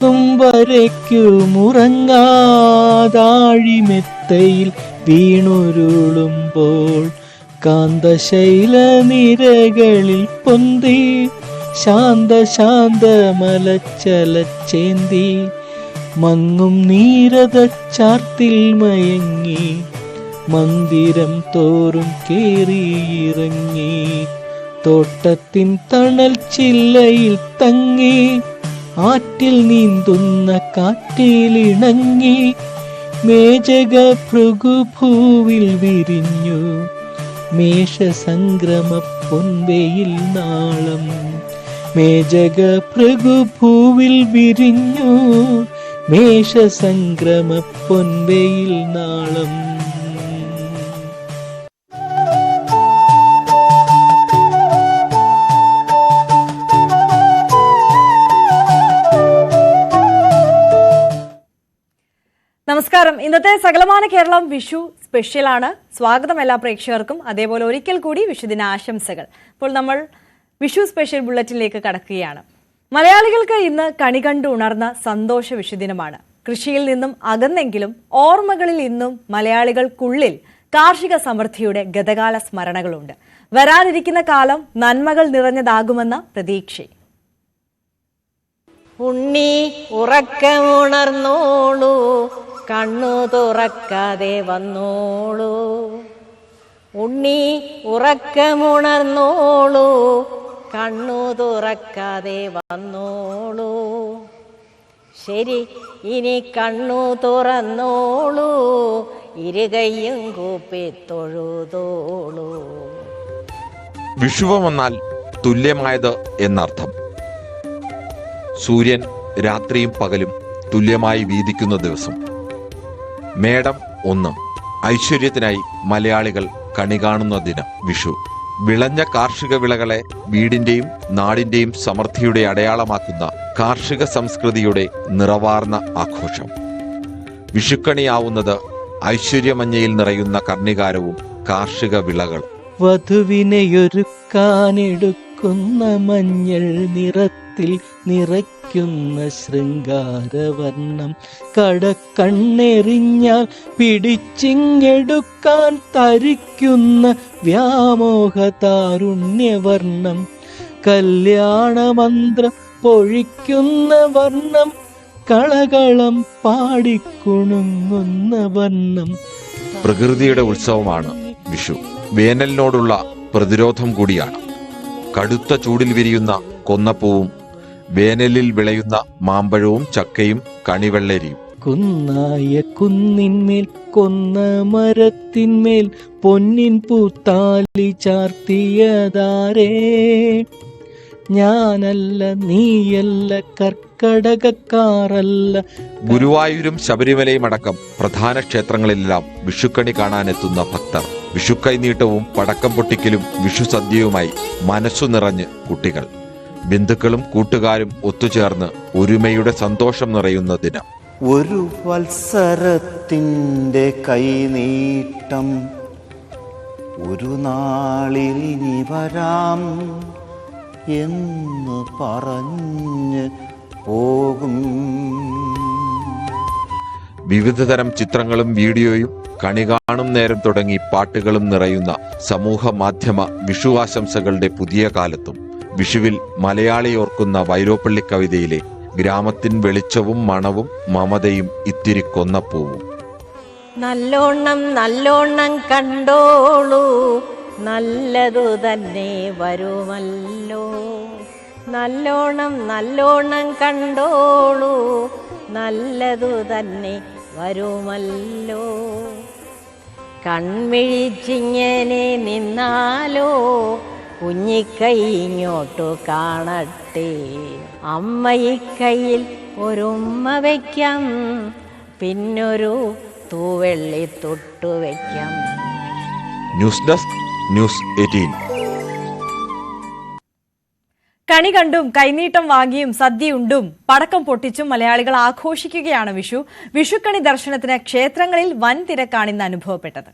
വരയ്ക്കുമുറങ്ങാതാഴിമെത്തയിൽ വീണുരുളുമ്പോൾ കാന്തശൈല നിരകളിൽ പൊന്തി ശാന്ത മലച്ചലച്ചേന്തി മങ്ങും നീരതച്ചാർത്തിൽ മയങ്ങി മന്ദിരം തോറും കേറിയിറങ്ങി തോട്ടത്തിൻ തണൽ ചില്ലയിൽ തങ്ങി ആറ്റിൽ നീന്തുന്ന കാറ്റിലിണങ്ങി മേജക ഭൃഗുഭൂവിൽ വിരിഞ്ഞു മേഷസംക്രമ പൊൻവെയിൽ നാളം മേജക ഭൃഗുഭൂവിൽ വിരിഞ്ഞു മേഷസംക്രമ പൊൻവെയിൽ നാളം. നമസ്കാരം. ഇന്നത്തെ സകലമാന കേരളം വിഷു സ്പെഷ്യലാണ്. സ്വാഗതം എല്ലാ പ്രേക്ഷകർക്കും. അതേപോലെ ഒരിക്കൽ കൂടി വിഷുദിന ആശംസകൾ. ഇപ്പോൾ നമ്മൾ വിഷു സ്പെഷ്യൽ ബുള്ളറ്റിനിലേക്ക് കടക്കുകയാണ്. മലയാളികൾക്ക് ഇന്ന് കണി കണ്ടു ഉണർന്ന സന്തോഷ വിഷുദിനമാണ്. കൃഷിയിൽ നിന്നും അകന്നെങ്കിലും ഓർമ്മകളിൽ ഇന്നും മലയാളികൾക്കുള്ളിൽ കാർഷിക സമൃദ്ധിയുടെ ഗതകാല സ്മരണകളുണ്ട്. വരാനിരിക്കുന്ന കാലം നന്മകൾ നിറഞ്ഞതാകുമെന്ന പ്രതീക്ഷ. ഉണ്ണി ഉറക്കമുണർന്നോളൂ, കണ്ണു തുറക്കാതെ വന്നോളൂ. ഉണ്ണി ഉറക്കമുണർന്നോളൂ, കണ്ണു തുറക്കാതെ വന്നോളൂ. ശരി, ഇനി കണ്ണു തുറന്നോളൂ, ഇരുകൈയും കൂപ്പി തൊഴുതോളൂ. വിഷുവം വന്നാൽ തുല്യമായത് എന്നർത്ഥം. സൂര്യൻ രാത്രിയും പകലും തുല്യമായി വീതിക്കുന്ന ദിവസം. മേടം 1 ഐശ്വര്യത്തിനായി മലയാളികൾ കണി കാണുന്ന ദിനം വിഷു. വിളഞ്ഞ കാർഷിക വിളകളെ വീടിന്റെയും നാടിന്റെയും സമൃദ്ധിയുടെ അടയാളമാക്കുന്ന കാർഷിക സംസ്കൃതിയുടെ നിറവാർന്ന ആഘോഷം. വിഷുക്കണിയാവുന്നത് ഐശ്വര്യമഞ്ഞയിൽ നിറയുന്ന കർണികാരവും കാർഷിക വിളകൾ. വധുവിനെയൊരുക്കാനെടുക്കുന്ന മഞ്ഞൾ നിറത്തിൽ നിറയ്ക്കുന്ന ശൃംഗാരവർണ്ണം കടക്കണ്ണെറിഞ്ഞാൽ പിടിച്ചിങ്ങെടുക്കാൻ തരിക്കുന്ന വ്യാമോഹതാരുണ്യവർണ്ണം കല്യാണമന്ത്രം പൊഴിക്കുന്ന വർണ്ണം കളകളം പാടിക്കുണുങ്ങുന്ന വർണ്ണം. പ്രകൃതിയുടെ ഉത്സവമാണ് വിഷു. വേനലിനോടുള്ള പ്രതിരോധം കൂടിയാണ്. കടുത്ത ചൂടിൽ വിരിയുന്ന കൊന്നപ്പൂവും വേനലിൽ വിളയുന്ന മാമ്പഴവും ചക്കയും കണിവെള്ളരിയും. കുന്നായ കുന്നിന്മേൽ കൊന്ന മരത്തിന്മേൽ പൊന്നിൻ പൂത്താലി ചാർത്തിയതാരേ? ഞാനല്ല, നീയല്ല, കർക്കടകക്കാറല്ല. ഗുരുവായൂരും ശബരിമലയും അടക്കം പ്രധാന ക്ഷേത്രങ്ങളിലെല്ലാം വിഷുക്കണി കാണാനെത്തുന്ന ഭക്തർ. വിഷുക്കൈനീട്ടവും പടക്കം പൊട്ടിക്കലും വിഷുസദ്യയുമായി മനസ്സു നിറഞ്ഞ് കുട്ടികൾ. ബന്ധുക്കളും കൂട്ടുകാരും ഒത്തുചേർന്ന് ഒരുമയുടെ സന്തോഷം നിറയുന്ന ദിനം. ഒരു വത്സരത്തിൻ്റെ കൈനീട്ടം ഒരു നാളിനി വരാം എന്ന് പറഞ്ഞ് പോകും. വിവിധതരം ചിത്രങ്ങളും വീഡിയോയും കണി കാണും നേരം തുടങ്ങി പാട്ടുകളും നിറയുന്ന സമൂഹ മാധ്യമ വിഷു ആശംസകളുടെ പുതിയ കാലത്തും വിഷുവിൽ മലയാളി ഓർക്കുന്ന വൈരോപ്പള്ളി കവിതയിലെ ഗ്രാമത്തിൻ വെളിച്ചവും മണവും മമതയും ഇത്തിരി കൊന്നപ്പൂവും. നല്ലോണം നല്ലോണം കണ്ടോളൂ, നല്ലതു തന്നെ വരുമല്ലോ. നല്ലോണം നല്ലോണം കണ്ടോളൂ, നല്ലതു തന്നെ വരുമല്ലോ. കൺമിഴിച്ചിങ്ങനെ നിന്നാലോ കുഞ്ഞിക്കൈ ഇങ്ങോട്ടു കാണട്ടെ. അമ്മ ഈ കയ്യിൽ ഒരുമ്മ വയ്ക്കാം, പിന്നൊരു തൂവെള്ളി തൊട്ടു വയ്ക്കാം. News desk news 18. കണി കണ്ടും കൈനീട്ടം വാങ്ങിയും സദ്യയുണ്ടും പടക്കം പൊട്ടിച്ചും മലയാളികൾ ആഘോഷിക്കുകയാണ് വിഷു. വിഷുക്കണി ദർശനത്തിന് ക്ഷേത്രങ്ങളിൽ വൻ തിരക്കാണിന്ന് അനുഭവപ്പെട്ടത്.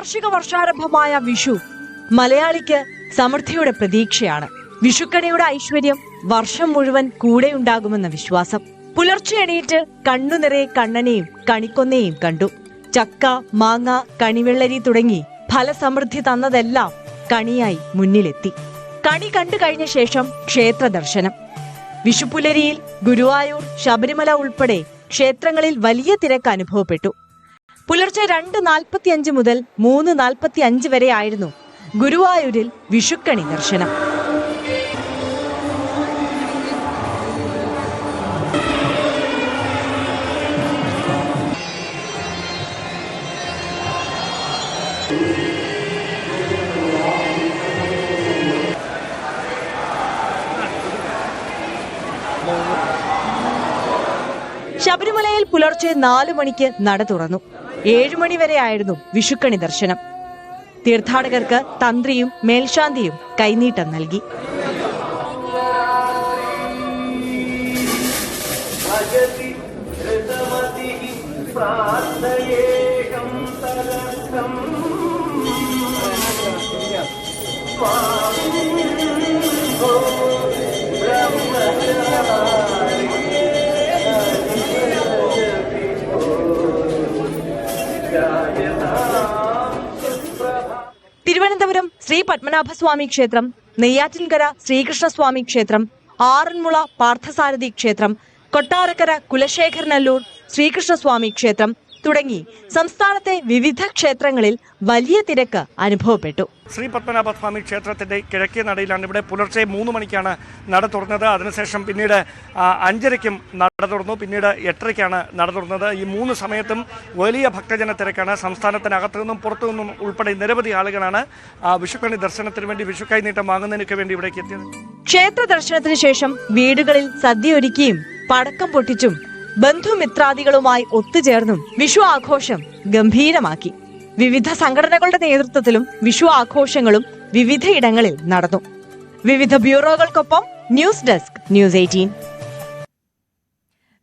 കാർഷിക വർഷാരംഭമായ വിഷു മലയാളിക്ക് സമൃദ്ധിയുടെ പ്രതീക്ഷയാണ്. വിഷുക്കണിയുടെ ഐശ്വര്യം വർഷം മുഴുവൻ കൂടെയുണ്ടാകുമെന്ന വിശ്വാസം. പുലർച്ചെ എണീറ്റ് കണ്ണു നിറയെ കണ്ണനെയും കണിക്കൊന്നയും കണ്ടു. ചക്ക, മാങ്ങ, കണിവെള്ളരി തുടങ്ങി ഫലസമൃദ്ധി തന്നതെല്ലാം കണിയായി മുന്നിലെത്തി. കണി കണ്ടു കഴിഞ്ഞ ശേഷം ക്ഷേത്ര ദർശനം. വിഷുപ്പുലരിയിൽ ഗുരുവായൂർ, ശബരിമല ഉൾപ്പെടെ ക്ഷേത്രങ്ങളിൽ വലിയ തിരക്ക് അനുഭവപ്പെട്ടു. പുലർച്ചെ 2:45 മുതൽ 3:45 വരെ ആയിരുന്നു ഗുരുവായൂരിൽ വിഷുക്കണി ദർശനം. ശബരിമലയിൽ പുലർച്ചെ 4 മണിക്ക് നട തുറന്നു. 7 മണി വരെയായിരുന്നു വിഷുക്കണി ദർശനം. തീർത്ഥാടകർക്ക് തന്ത്രിയും മേൽശാന്തിയും കൈനീട്ടം നൽകി. തിരുവനന്തപുരം ശ്രീ പത്മനാഭസ്വാമി ക്ഷേത്രം, നെയ്യാറ്റിൻകര ശ്രീകൃഷ്ണസ്വാമി ക്ഷേത്രം, ആറന്മുള പാർത്ഥസാരഥി ക്ഷേത്രം, കൊട്ടാരക്കര കുലശേഖരനല്ലൂർ ശ്രീകൃഷ്ണസ്വാമി ക്ഷേത്രം തുടങ്ങി സംസ്ഥാനത്തെ വിവിധ ക്ഷേത്രങ്ങളിൽ വലിയ തിരക്ക് അനുഭവപ്പെട്ടു. ശ്രീ പത്മനാഭസ്വാമി ക്ഷേത്രത്തിന്റെ കിഴക്കേ നടയിലാണ്. ഇവിടെ പുലർച്ചെ 3 മണിക്കാണ് നട തുറന്നത്. അതിനുശേഷം പിന്നീട് 5:30-ക്കും നട തുറന്നു. പിന്നീട് 8:30-ക്കാണ് നട തുറന്നത്. ഈ 3 സമയത്തും വലിയ ഭക്തജന തിരക്കാണ്. സംസ്ഥാനത്തിനകത്തു നിന്നും പുറത്തു നിന്നും ഉൾപ്പെടെ നിരവധി ആളുകളാണ് വിഷുക്കണി ദർശനത്തിന് വേണ്ടി, വിഷു കൈനീട്ടം വാങ്ങുന്നതിനൊക്കെ വേണ്ടി ഇവിടേക്ക് എത്തിയത്. ക്ഷേത്ര ദർശനത്തിന് ശേഷം വീടുകളിൽ സദ്യ ഒരുക്കിയും പടക്കം പൊട്ടിച്ചും ബന്ധുമിത്രാദികളുമായി ഒത്തുചേർന്നും വിഷു ആഘോഷം ഗംഭീരമാക്കി. വിവിധ സംഘടനകളുടെ നേതൃത്വത്തിലും വിഷു ആഘോഷങ്ങളും വിവിധയിടങ്ങളിൽ നടന്നു. വിവിധ ബ്യൂറോകൾക്കൊപ്പം ന്യൂസ് ഡെസ്ക് ന്യൂസ് 18.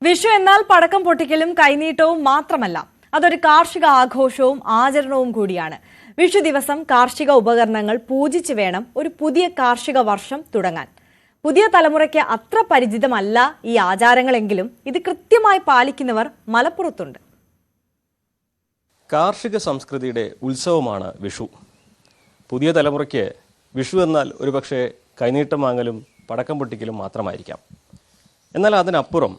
വിഷു എന്നാൽ പടക്കം പൊട്ടിക്കലും കൈനീട്ടവും മാത്രമല്ല, അതൊരു കാർഷിക ആഘോഷവും ആചരണവും കൂടിയാണ്. വിഷു ദിവസം കാർഷിക ഉപകരണങ്ങൾ പൂജിച്ചു വേണം ഒരു പുതിയ കാർഷിക വർഷം തുടങ്ങാൻ. പുതിയ തലമുറയ്ക്ക് അത്ര പരിചിതമല്ല ഈ ആചാരങ്ങളെങ്കിലും ഇത് കൃത്യമായി പാലിക്കുന്നവർ മലപ്പുറത്തുണ്ട്. കാർഷിക സംസ്കൃതിയുടെ ഉത്സവമാണ് വിഷു. പുതിയ തലമുറയ്ക്ക് വിഷു എന്നാൽ ഒരുപക്ഷെ കൈനീട്ടം വാങ്ങലും പടക്കം പൊട്ടിക്കലും മാത്രമായിരിക്കാം. എന്നാൽ അതിനപ്പുറം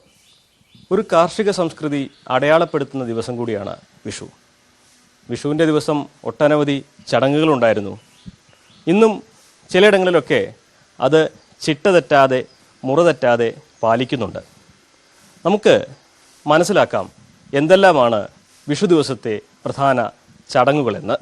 ഒരു കാർഷിക സംസ്കൃതി അടയാളപ്പെടുത്തുന്ന ദിവസം കൂടിയാണ് വിഷു. വിഷുവിൻ്റെ ദിവസം ഒട്ടനവധി ചടങ്ങുകളുണ്ടായിരുന്നു. ഇന്നും ചിലയിടങ്ങളിലൊക്കെ അത് ചിട്ട തെറ്റാതെ, മുറ തെറ്റാതെ പാലിക്കുന്നുണ്ട്. നമുക്ക് മനസ്സിലാക്കാം എന്തെല്ലാമാണ് വിഷു ദിവസത്തെ പ്രധാന ചടങ്ങുകളെന്ന്.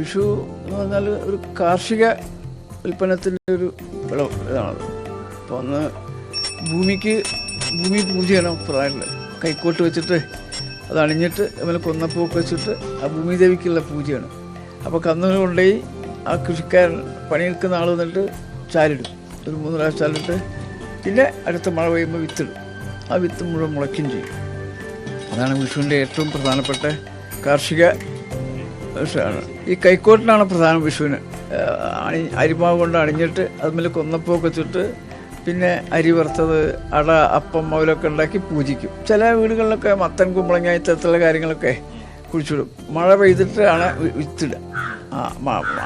വിഷു എന്ന് പറഞ്ഞാൽ ഒരു കാർഷിക ഉൽപ്പന്നത്തിൻ്റെ ഒരു ഇതാണത്. അപ്പോൾ അന്ന് ഭൂമി പൂജയാണ് പ്രധാനമുള്ളത്. കൈക്കോട്ട് വെച്ചിട്ട് അത് അണിഞ്ഞിട്ട് അതുപോലെ കൊന്നപ്പൂക്ക് വെച്ചിട്ട് ആ ഭൂമിദേവിക്കുള്ള പൂജയാണ്. അപ്പോൾ കന്നുകൾ കൊണ്ടുപോയി ആ കൃഷിക്കാരൻ പണിയെടുക്കുന്ന ആൾ വന്നിട്ട് ചാലിടും. ഒരു 3 പ്രാവശ്യം ചാലിട്ട് പിന്നെ അടുത്ത മഴ പെയ്യുമ്പോൾ വിത്തിടും. ആ വിത്ത് മുഴുവൻ മുളയ്ക്കുകയും ചെയ്യും. അതാണ് വിഷുവിൻ്റെ ഏറ്റവും പ്രധാനപ്പെട്ട കാർഷിക വിഷയമാണ്. ഈ കൈക്കോട്ടിനാണ് പ്രധാനം വിഷുവിന്. അരിമാവ് കൊണ്ട് അണിഞ്ഞിട്ട് അതുപോലെ കൊന്നപ്പൂക്ക് വെച്ചിട്ട് പിന്നെ അരി വറുത്തത്, അട, അപ്പം, അവലൊക്കെ ഉണ്ടാക്കി പൂജിക്കും. ചില വീടുകളിലൊക്കെ മത്തൻ, കുമ്പളങ്ങ ഇത്തരത്തിലുള്ള കാര്യങ്ങളൊക്കെ കുഴിച്ചിടും. മഴ പെയ്തിട്ടാണ് വിത്തിടുക.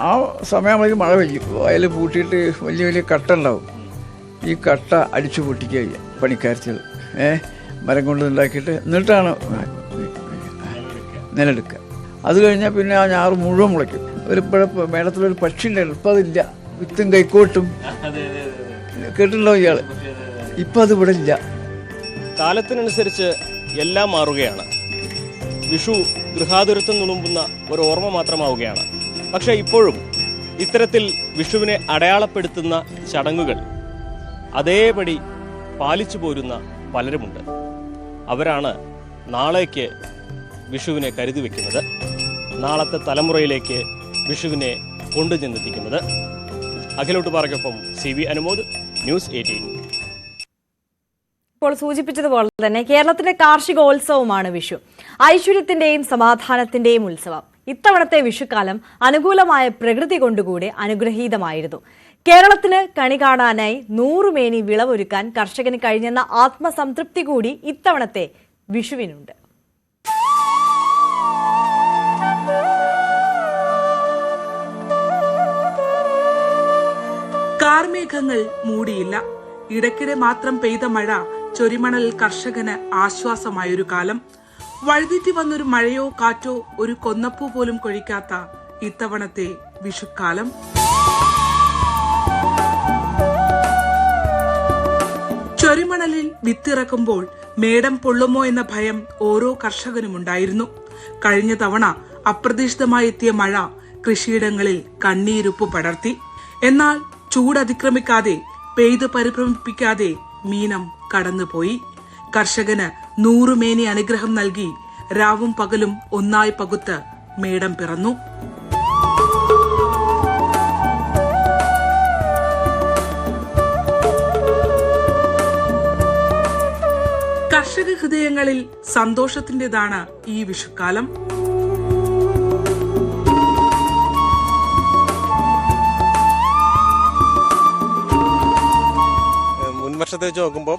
ആ സമയമാകുമ്പോൾ മഴ പെയ്യും. വയൽ പൂട്ടിയിട്ട് വലിയ വലിയ കട്ട ഉണ്ടാവും. ഈ കട്ട അടിച്ചു പൊട്ടിക്കുക പണിക്കാരത്തിൽ മരം കൊണ്ട് ഉണ്ടാക്കിയിട്ട് എന്നിട്ടാണ് നിലെടുക്കുക. അത് കഴിഞ്ഞാൽ പിന്നെ ആ ഞാറ് മുഴുവൻ മുളയ്ക്കും. ഇപ്പോഴപ്പോൾ മേടത്തിലൊരു പക്ഷി ഉണ്ടായിരുന്നു. ഇപ്പം അതില്ല. വിത്തും കൈക്കോട്ടും കേട്ടിട്ടുണ്ടോ ഇയാൾ? ഇപ്പം അത് ഇവിടെ ഇല്ല. കാലത്തിനനുസരിച്ച് എല്ലാം മാറുകയാണ്. വിഷു ഗൃഹാതുരത്വം നുളുമ്പുന്ന ഒരു ഓർമ്മ മാത്രമാവുകയാണ്. പക്ഷേ ഇപ്പോഴും ഇത്തരത്തിൽ വിഷുവിനെ അടയാളപ്പെടുത്തുന്ന ചടങ്ങുകൾ അതേപടി പാലിച്ചു പോരുന്ന പലരുമുണ്ട്. അവരാണ് നാളേക്ക് വിഷുവിനെ കരുതി വയ്ക്കുന്നത്, നാളത്തെ തലമുറയിലേക്ക് വിഷുവിനെ കൊണ്ടുചെന്നെത്തിക്കുന്നത്. അഖിലോട്ടുപാറയ്ക്കൊപ്പം CV അനുമോദ്, ന്യൂസ് 18. ഇപ്പോൾ സൂചിപ്പിച്ചതുപോലെ തന്നെ കേരളത്തിന്റെ കാർഷികോത്സവമാണ് വിഷു. ഐശ്വര്യത്തിന്റെയും സമാധാനത്തിന്റെയും ഉത്സവം. ഇത്തവണത്തെ വിഷുക്കാലം അനുകൂലമായ പ്രകൃതി കൊണ്ടുകൂടെ അനുഗ്രഹീതമായിരുന്നു. കേരളത്തിന് കണി കാണാനായി 100 മേനി വിളവൊരുക്കാൻ കർഷകന് കഴിഞ്ഞെന്ന ആത്മസംതൃപ്തി കൂടി ഇത്തവണത്തെ വിഷുവിനുണ്ട്. കാർമേഘങ്ങൾ മൂടിയില്ല. ഇടയ്ക്കിടെ മാത്രം പെയ്ത മഴ ചൊരിമണലിൽ കർഷകന് ആശ്വാസമായൊരു കാലം. വഴുതിറ്റി വന്നൊരു മഴയോ കാറ്റോ ഒരു കൊന്നപ്പൂ പോലും കൊഴിക്കാത്ത ഇത്തവണത്തെ വിഷുക്കാലം. ചൊരിമണലിൽ വിത്തിറക്കുമ്പോൾ മേടം പൊള്ളുമോ എന്ന ഭയം ഓരോ കർഷകനുമുണ്ടായിരുന്നു. കഴിഞ്ഞ തവണ അപ്രതീക്ഷിതമായി എത്തിയ മഴ കൃഷിയിടങ്ങളിൽ കണ്ണീരുപ്പ് പടർത്തി. എന്നാൽ ചൂടതിക്രമിക്കാതെ പെയ്ത് പരിഭ്രമിപ്പിക്കാതെ മീനം കടന്നുപോയി. കർഷകന് 100 മേനി അനുഗ്രഹം നൽകി രാവും പകലും ഒന്നായി പകുത്ത് മേടം പിറന്നു. കർഷക ഹൃദയങ്ങളിൽ സന്തോഷത്തിന്റേതാണ് ഈ വിഷുക്കാലം. മുൻവർഷത്തെ വെച്ച് നോക്കുമ്പോൾ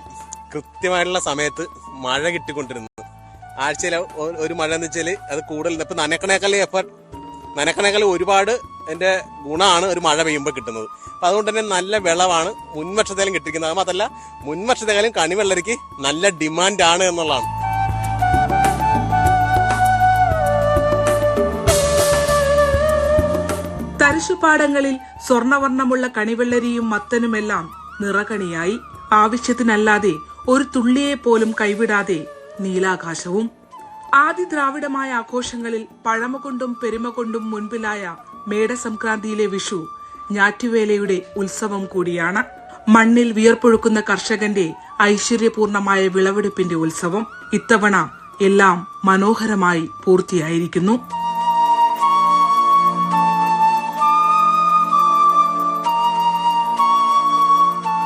കൃത്യമായിട്ടുള്ള സമയത്ത് മഴ കിട്ടിക്കൊണ്ടിരുന്നു. ആഴ്ചയിൽ ഒരു മഴ എന്ന് വെച്ചാൽ അത് കൂടുതൽ ഇപ്പം നനക്കണേക്കാൾ ഒരുപാട് എൻ്റെ ഗുണമാണ് ഒരു മഴ പെയ്യുമ്പോൾ കിട്ടുന്നത്. അപ്പം അതുകൊണ്ട് തന്നെ നല്ല വിളവാണ് മുൻവർഷത്തേലും കിട്ടിയിരിക്കുന്നത്. അത് മാത്രമല്ല മുൻവർഷത്തെക്കാളും കണിവെള്ളരിക്ക് നല്ല ഡിമാൻഡാണ് എന്നുള്ളതാണ്. തരിശുപാടങ്ങളിൽ സ്വർണവർണ്ണമുള്ള കണിവെള്ളരിയും മത്തനുമെല്ലാം നിറകണിയായി. ആവശ്യത്തിനല്ലാതെ ഒരു തുള്ളിയെ പോലും കൈവിടാതെ നീലാകാശവും. ആദി ദ്രാവിഡമായ ആഘോഷങ്ങളിൽ പഴമ കൊണ്ടും പെരുമ കൊണ്ടും മുൻപിലായ മേടസംക്രാന്തിയിലെ വിഷു ഞാറ്റുവേലയുടെ ഉത്സവം കൂടിയാണ്. മണ്ണിൽ വിയർപ്പൊഴുക്കുന്ന കർഷകന്റെ ഐശ്വര്യപൂർണമായ വിളവെടുപ്പിന്റെ ഉത്സവം. ഇത്തവണ എല്ലാം മനോഹരമായി പൂർത്തിയായിരിക്കുന്നു.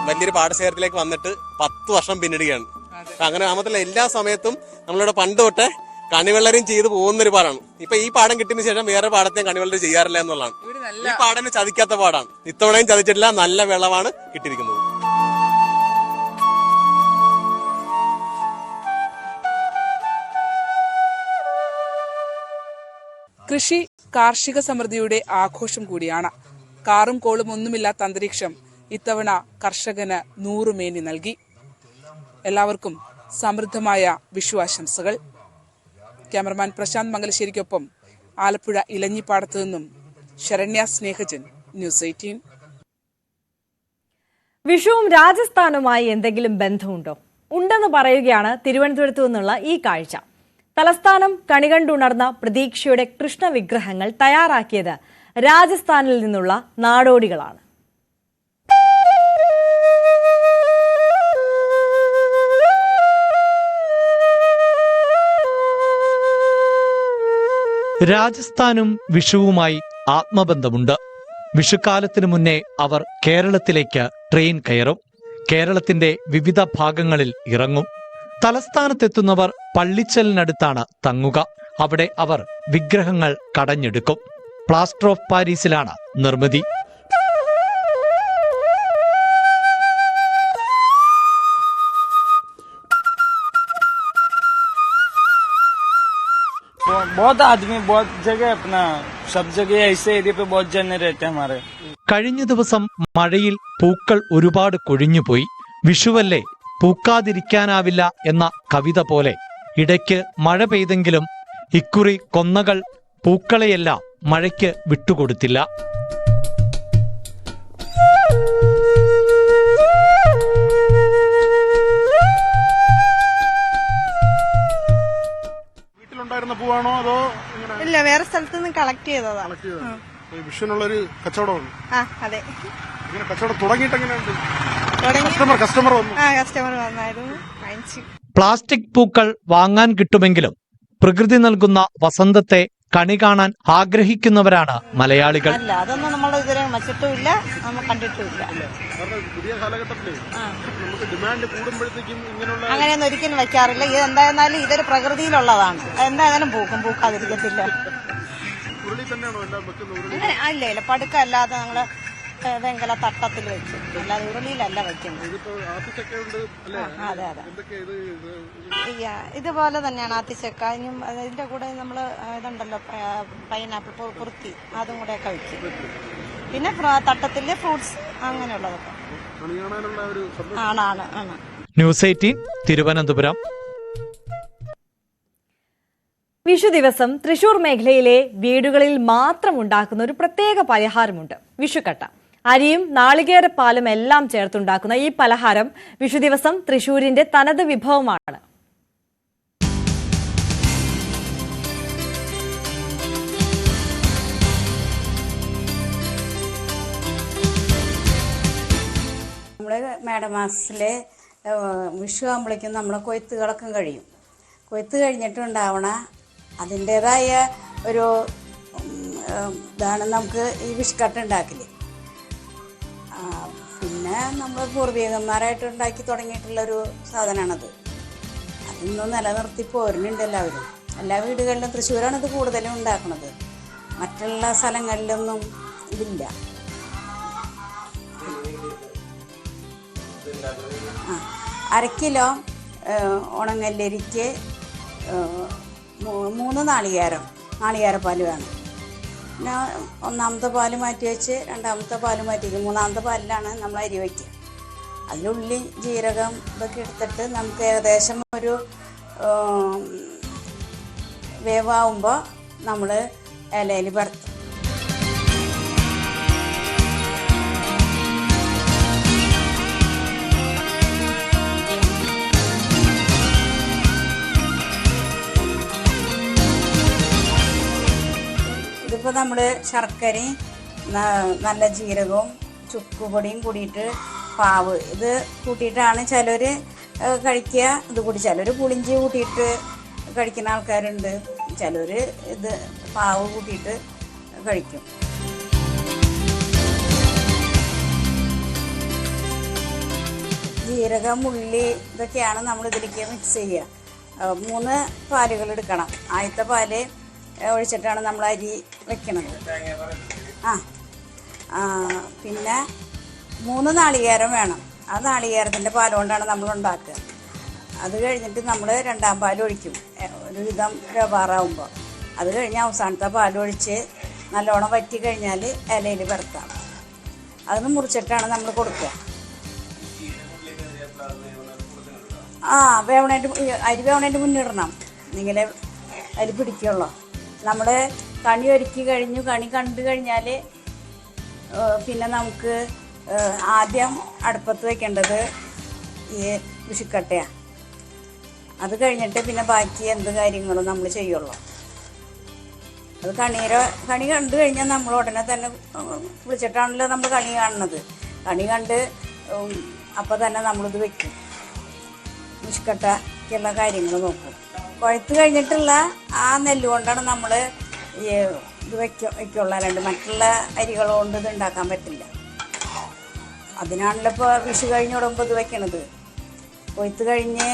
വലിയൊരു പാടശേഖരത്തിലേക്ക് വന്നിട്ട് 10 വർഷം പിന്നിടുകയാണ്. അങ്ങനെ മാത്രമല്ല എല്ലാ സമയത്തും നമ്മളിവിടെ പണ്ട് തൊട്ടേ കണിവെള്ളരിയും ചെയ്തു പോകുന്നൊരു പാടാണ്. ഇപ്പൊ ഈ പാടം കിട്ടിയതിനു ശേഷം വേറെ പാടത്തെയും കണിവെള്ളരി ചെയ്യാറില്ല എന്നുള്ളതാണ്. ഈ പാടന് ചതിക്കാത്ത പാടാണ്. ഇത്തവണയും ചതിച്ചിട്ടില്ല, നല്ല വിളവാണ് കിട്ടിയിരിക്കുന്നത്. കൃഷി കാർഷിക സമൃദ്ധിയുടെ ആഘോഷം കൂടിയാണ്. കാറും കോളും ഒന്നുമില്ലാത്ത അന്തരീക്ഷം ഇത്തവണ കർഷകന് 100 മേനി നൽകി. എല്ലാവർക്കും സമൃദ്ധമായ വിഷു ആശംസകൾ. ക്യാമറമാൻ പ്രശാന്ത് മംഗലശ്ശേരിക്കൊപ്പം ആലപ്പുഴ ഇലഞ്ഞിപ്പാടത്തു നിന്നും ശരണ്യ സ്നേഹജൻ, ന്യൂസ് 18. വിഷുവും രാജസ്ഥാനുമായി എന്തെങ്കിലും ബന്ധമുണ്ടോ? ഉണ്ടെന്ന് പറയുകയാണ് തിരുവനന്തപുരത്തു നിന്നുള്ള ഈ കാഴ്ച. തലസ്ഥാനം കണികണ്ടുണർന്ന പ്രതീക്ഷയുടെ കൃഷ്ണവിഗ്രഹങ്ങൾ തയ്യാറാക്കിയത് രാജസ്ഥാനിൽ നിന്നുള്ള നാടോടികളാണ്. രാജസ്ഥാനും വിഷുവുമായി ആത്മബന്ധമുണ്ട്. വിഷുക്കാലത്തിനു മുന്നേ അവർ കേരളത്തിലേക്ക് ട്രെയിൻ കയറും. കേരളത്തിന്റെ വിവിധ ഭാഗങ്ങളിൽ ഇറങ്ങും. തലസ്ഥാനത്തെത്തുന്നവർ പള്ളിച്ചലിനടുത്താണ് തങ്ങുക. അവിടെ അവർ വിഗ്രഹങ്ങൾ കടഞ്ഞെടുക്കും. പ്ലാസ്റ്റർ ഓഫ് പാരീസിലാണ് നിർമ്മിതി. बहुत आदमी बहुत जगह अपना सब जगह ऐसे एरिया पे बहुत जने रहते हैं हमारे. കഴിഞ്ഞ ദിവസം മഴയിൽ പൂക്കൾ ഒരുപാട് കൊഴിഞ്ഞുപോയി. വിഷുവല്ലേ, പൂക്കാതിരിക്കാനാവില്ല എന്ന കവിത പോലെ ഇടയ്ക്ക് മഴ പെയ്തെങ്കിലും ഇക്കുറി കൊന്നകൾ പൂക്കളെയെല്ലാം മഴയ്ക്ക് വിട്ടുകൊടുത്തില്ല. പൂവാണോ അതോ ഇല്ല, വേറെ സ്ഥലത്ത് നിന്ന് കളക്ട് ചെയ്തതാണ്. വിഷുവിനുള്ളൊരു കച്ചവടമാണ്. അതെ. ഇങ്ങനെ കച്ചവടം തുടങ്ങിയിട്ട് എങ്ങനെയുണ്ട്? കസ്റ്റമർ വന്നായിരുന്നു, വാങ്ങിച്ചു. പ്ലാസ്റ്റിക് പൂക്കൾ വാങ്ങാൻ കിട്ടുമെങ്കിലും പ്രകൃതി നൽകുന്ന വസന്തത്തെ കണി കാണാൻ ആഗ്രഹിക്കുന്നവരാണ് മലയാളികൾ. അല്ല, അതൊന്നും നമ്മൾ ഇതുവരെ വച്ചിട്ടുമില്ല, നമ്മൾ കണ്ടിട്ടുമില്ല. പുതിയ കാലഘട്ടത്തില് നമുക്ക് ഡിമാൻഡ് കൂടുമ്പോഴത്തേക്കും ഇങ്ങനെയുള്ള അങ്ങനെയൊന്നും ഒരിക്കലും വെക്കാറില്ല. ഇത് എന്തായിരുന്നാലും ഇതൊരു പ്രകൃതിയിലുള്ളതാണ്. എന്തായാലും പൂക്കാതിരിക്കത്തില്ല. ഉരുളി തന്നെയാണോ എല്ലാം വെക്കുന്നത്? ഇല്ല, പടുക്ക അല്ലാതെ ഞങ്ങള് വെങ്കല തട്ടത്തിൽ വെച്ചു, അല്ലാതെ ഉരുളിയിലല്ല വെക്കുന്നത്. അതെ അതെ, ഇതുപോലെ തന്നെയാണ് ആത്തിച്ചക്ക. ഇനിയും ഇതിന്റെ കൂടെ നമ്മള് ഇതുണ്ടല്ലോ പൈനാപ്പിൾ കുറുത്തി, അതും കൂടെ ഒക്കെ വെക്കും. പിന്നെ തട്ടത്തില് ഫ്രൂട്ട്സ് അങ്ങനെയുള്ളതൊക്കെ ആണ്. ന്യൂസ് 18 തിരുവനന്തപുരം. വിഷു ദിവസം തൃശൂർ മേഖലയിലെ വീടുകളിൽ മാത്രം ഉണ്ടാക്കുന്ന ഒരു പ്രത്യേക പലഹാരമുണ്ട്, വിഷുക്കട്ട. അരിയും നാളികേരപ്പാലും എല്ലാം ചേർത്തുണ്ടാക്കുന്ന ഈ പലഹാരം വിഷു ദിവസം തൃശൂരിന്റെ തനത് വിഭവമാണ്. നമ്മള് മേടമാസത്തിലെ വിഷു ആകുമ്പോഴേക്കും നമ്മളെ കൊയ്ത്തുകളൊക്കെ കഴിയും. കൊയ്ത്ത് കഴിഞ്ഞിട്ടുണ്ടാവണ അതിൻ്റെതായ ഒരു ഇതാണ് നമുക്ക് ഈ വിഷുക്കട്ട ഉണ്ടാക്കല്. പിന്നെ നമ്മൾ പൂർവികന്മാരായിട്ട് ഉണ്ടാക്കി തുടങ്ങിയിട്ടുള്ളൊരു സാധനമാണത്. അതൊന്നും നിലനിർത്തി പോരുന്നുണ്ട് എല്ലാവരും. എല്ലാ വീടുകളിലും തൃശ്ശൂരാണ് ഇത് കൂടുതലും ഉണ്ടാക്കുന്നത്, മറ്റുള്ള സ്ഥലങ്ങളിലൊന്നും ഇതില്ല. അരക്കിലോ ഉണങ്ങല്ലരിക്ക് 3 നാളികേരപ്പാൽ വേണം. പിന്നെ ഒന്നാമത്തെ പാല് മാറ്റി വെച്ച് രണ്ടാമത്തെ പാല് മാറ്റി വയ്ക്കും. മൂന്നാമത്തെ പാലിലാണ് നമ്മൾ അരി വയ്ക്കുക. അതിലുള്ളി ജീരകം ഇതൊക്കെ എടുത്തിട്ട് നമുക്ക് ഏകദേശം ഒരു വേവാകുമ്പോൾ നമ്മൾ ഇലയിൽ പരത്തും. ഇതിപ്പോൾ നമ്മൾ ശർക്കരയും നല്ല ജീരകവും ചുക്കുപൊടിയും കൂടിയിട്ട് പാവ് ഇത് കൂട്ടിയിട്ടാണ് ചിലർ കഴിക്കുക. ഇത് കൂടി ചിലർ പുളിഞ്ചി കൂട്ടിയിട്ട് കഴിക്കുന്ന ആൾക്കാരുണ്ട്, ചിലർ ഇത് പാവ് കൂട്ടിയിട്ട് കഴിക്കും. ജീരകം ഉള്ളി ഇതൊക്കെയാണ് നമ്മൾ ഇതിലേക്ക് മിക്സ് ചെയ്യുക. 3 പാലുകൾ എടുക്കണം. ആദ്യത്തെ പാല് ഒഴിച്ചിട്ടാണ് നമ്മൾ അരി വെക്കണത്. പിന്നെ 3 നാളികേരം വേണം. ആ നാളികേരത്തിൻ്റെ പാലുകൊണ്ടാണ് നമ്മൾ ഉണ്ടാക്കുക. അത് കഴിഞ്ഞിട്ട് നമ്മൾ 2ാം പാൽ ഒഴിക്കും ഒരുവിധം രവാറാവുമ്പോൾ. അത് കഴിഞ്ഞ് അവസാനത്തെ പാലൊഴിച്ച് നല്ലോണം വറ്റി കഴിഞ്ഞാൽ ഇലയിൽ പരത്താം. അതിന് മുറിച്ചിട്ടാണ് നമ്മൾ കൊടുക്കുക. അരി വേവണേൻ്റെ മുന്നിടണം, നിങ്ങളെ അതിൽ പിടിക്കുള്ളൂ. നമ്മൾ കണി ഒരുക്കി കഴിഞ്ഞു, കണി കണ്ടു കഴിഞ്ഞാൽ പിന്നെ നമുക്ക് ആദ്യം അടുപ്പത്ത് വയ്ക്കേണ്ടത് ഈ വിഷുക്കട്ടയാണ്. അത് കഴിഞ്ഞിട്ട് പിന്നെ ബാക്കി എന്ത് കാര്യങ്ങളും നമ്മൾ ചെയ്യുള്ളൂ. അത് കണി കണ്ടു കഴിഞ്ഞാൽ നമ്മൾ ഉടനെ തന്നെ വിളിച്ചിട്ടാണല്ലോ നമ്മൾ കണി കാണുന്നത്. കണി കണ്ട് അപ്പോൾ തന്നെ നമ്മളിത് വയ്ക്കും. വിഷുക്കട്ടയ്ക്കുള്ള കാര്യങ്ങൾ നോക്കും. കൊയ്ത്ത് കഴിഞ്ഞിട്ടുള്ള ആ നെല്ല് കൊണ്ടാണ് നമ്മൾ ഇത് വയ്ക്കുള്ള. അല്ലാണ്ട് മറ്റുള്ള അരികൾ കൊണ്ട് ഇത് ഉണ്ടാക്കാൻ പറ്റില്ല. അതിനാണല്ലോ ഇപ്പോൾ വിഷു കഴിഞ്ഞ് തുടങ്ങുമ്പോൾ ഇത് വയ്ക്കണത്. കൊയ്ത്ത് കഴിഞ്ഞ്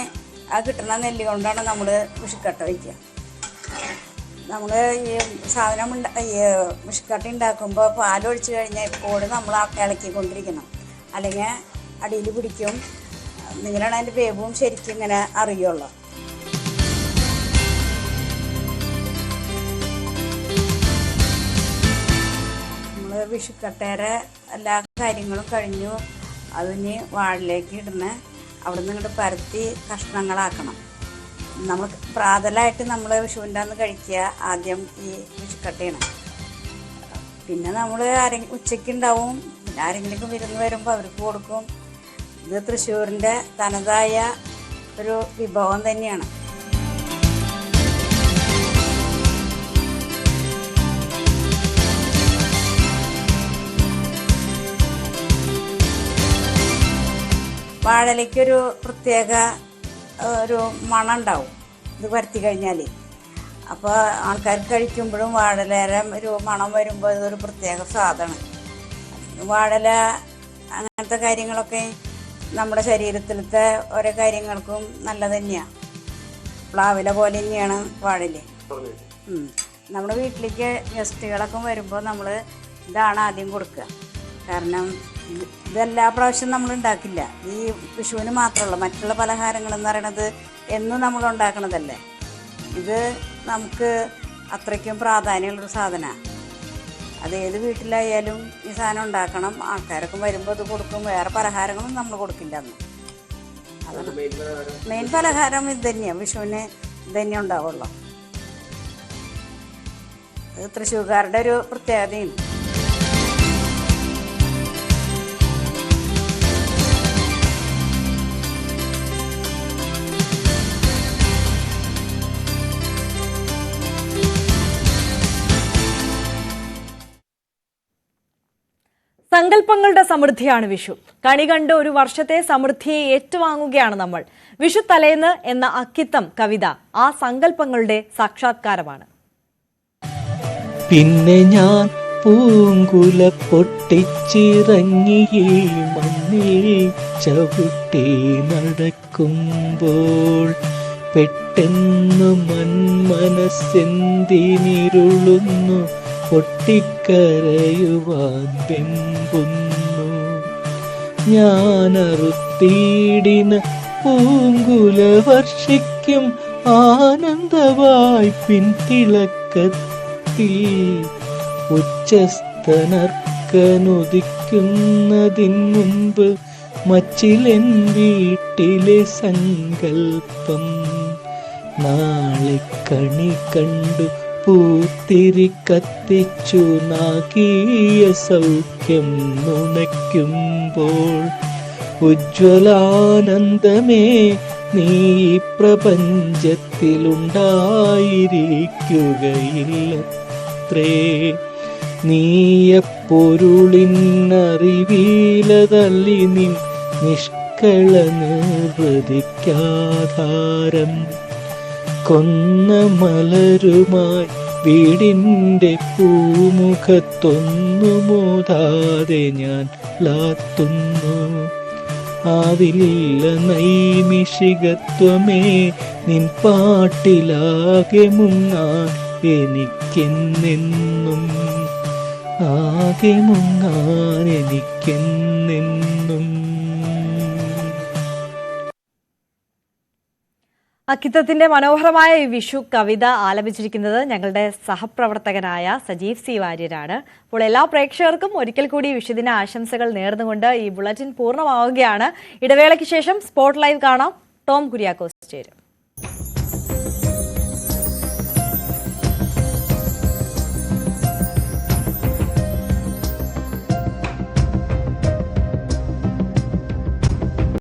ആ കിട്ടുന്ന നെല്ല് കൊണ്ടാണ് നമ്മൾ വിഷുക്കട്ട വയ്ക്കുക. നമ്മൾ ഈ സാധനം വിഷുക്കട്ട ഉണ്ടാക്കുമ്പോൾ പാലൊഴിച്ച് കഴിഞ്ഞാൽ എപ്പോഴും നമ്മൾ ഇളക്കിക്കൊണ്ടിരിക്കണം, അല്ലെങ്കിൽ അടിയിൽ പിടിക്കും. നിങ്ങളാണ് അതിൻ്റെ വേവും ശരിക്കും ഇങ്ങനെ അറിയുള്ളൂ. നമ്മൾ വിഷുക്കട്ടയുടെ എല്ലാ കാര്യങ്ങളും കഴിഞ്ഞു. അതിന് വാഴയിലേക്ക് ഇടുന്ന അവിടെ നിന്ന് ഇങ്ങോട്ട് പരത്തി കഷ്ണങ്ങളാക്കണം. നമ്മൾ പ്രാതലായിട്ട് നമ്മൾ വിഷുവിൻ്റെ അന്ന് കഴിക്കുക ആദ്യം ഈ വിഷുക്കട്ടയാണ്. പിന്നെ നമ്മൾ ഉച്ചയ്ക്ക് ഉണ്ടാവും. പിന്നെ ആരെങ്കിലും വിരുന്ന് വരുമ്പോൾ അവർക്ക് കൊടുക്കും. ഇത് തൃശ്ശൂരിൻ്റെ തനതായ ഒരു വിഭവം തന്നെയാണ്. വാഴയിലേക്കൊരു പ്രത്യേക ഒരു മണം ഉണ്ടാവും ഇത് പരത്തി കഴിഞ്ഞാൽ. അപ്പോൾ ആൾക്കാർക്ക് കഴിക്കുമ്പോഴും വാഴയില ഒരു മണം വരുമ്പോൾ ഇതൊരു പ്രത്യേക സ്വാദാണ്. വാഴയില അങ്ങനത്തെ കാര്യങ്ങളൊക്കെ നമ്മുടെ ശരീരത്തിലത്തെ ഓരോ കാര്യങ്ങൾക്കും നല്ലത് തന്നെയാണ്. പ്ലാവില പോലെ തന്നെയാണ് വാഴയില. നമ്മുടെ വീട്ടിലേക്ക് ഗസ്റ്റുകളൊക്കെ വരുമ്പോൾ നമ്മൾ ഇതാണ് ആദ്യം കൊടുക്കുക. കാരണം ഇതെല്ലാ പ്രാവശ്യം നമ്മൾ ഉണ്ടാക്കില്ല. ഈ വിഷുവിന് മാത്രമല്ല, മറ്റുള്ള പലഹാരങ്ങളെന്ന് പറയണത് എന്നും നമ്മൾ ഉണ്ടാക്കണതല്ലേ. ഇത് നമുക്ക് അത്രയ്ക്കും പ്രാധാന്യമുള്ളൊരു സാധനമാണ്. അത് ഏത് വീട്ടിലായാലും ഈ സാധനം ഉണ്ടാക്കണം. ആൾക്കാരൊക്കെ വരുമ്പോൾ ഇത് കൊടുക്കും. വേറെ പലഹാരങ്ങളും നമ്മൾ കൊടുക്കില്ല അന്ന്. അതാണ് മെയിൻ പലഹാരം ഇത് തന്നെയാണ്. വിഷുവിന് ഇത് തന്നെ ഉണ്ടാവുള്ളൂ. അത് തൃശ്ശൂർക്കാരുടെ ഒരു പ്രത്യേകതയാണ്. സങ്കല്പങ്ങളുടെ സമൃദ്ധിയാണ് വിഷു. കണി കണ്ട് ഒരു വർഷത്തെ സമൃദ്ധിയെ ഏറ്റുവാങ്ങുകയാണ് നമ്മൾ. വിഷു തലേന്ന് എന്ന അക്കിത്തം കവിത ആ സങ്കല്പങ്ങളുടെ സാക്ഷാത്കാരമാണ്. പിന്നെ ഞാൻ പൂങ്കുല പൊട്ടിച്ചിറങ്ങി മണ്ണിൽ ചവിട്ടി നടക്കുമ്പോൾ പെട്ടെന്നു മനസ്സെന്തിനിരുളുന്നു, പൊട്ടിക്കരയുവാൻ വെമ്പുന്നു. ഞാനറുത്തീടിന പൂങ്കുല വർഷിക്കും ആനന്ദവായി പിൻതിളക്കത്തിൽ ഉച്ചസ്ഥനർക്കനുദിക്കുന്നതിൻ മുൻപ് മച്ചിലെൻ വീട്ടിലെ സങ്കൽപ്പം. നാളെ കണി കണ്ടു പൂത്തിരി കത്തിച്ചു നാഗീയ സൗഖ്യം നുണയ്ക്കുമ്പോൾ ഉജ്ജ്വലാനന്ദമേ നീ പ്രപഞ്ചത്തിലുണ്ടായിരിക്കുകയില്ലത്രേ. നീയപ്പൊരുളിനറിവീലതല്ലി നിൻ നിഷ്കള നിർവൃതിക്കാധാരം. കൊന്ന മലരുമായി വീടിൻ്റെ പൂമുഖത്തൊന്നു മോതാതെ ഞാൻ ലാത്തുന്നു. ആവില്ല നൈമിഷികത്വമേ നിൻ പാട്ടിലാകെ മുങ്ങാൻ എനിക്കെന്നെന്നും, ആകെ മുങ്ങാൻ എനിക്കെന്നെന്നും. അക്കിത്തത്തിന്റെ മനോഹരമായ ഈ വിഷു കവിത ആലപിച്ചിരിക്കുന്നത് ഞങ്ങളുടെ സഹപ്രവർത്തകനായ സജീവ് സി വാര്യരാണ്. അപ്പോൾ എല്ലാ പ്രേക്ഷകർക്കും ഒരിക്കൽ കൂടി വിഷുദിന ആശംസകൾ നേർന്നുകൊണ്ട് ഈ ബുള്ളറ്റിൻ പൂർണ്ണമാവുകയാണ്. ഇടവേളയ്ക്ക് ശേഷം സ്പോട്ട് ലൈവ് കാണാം. ടോം കുര്യാക്കോസ് ചേരും.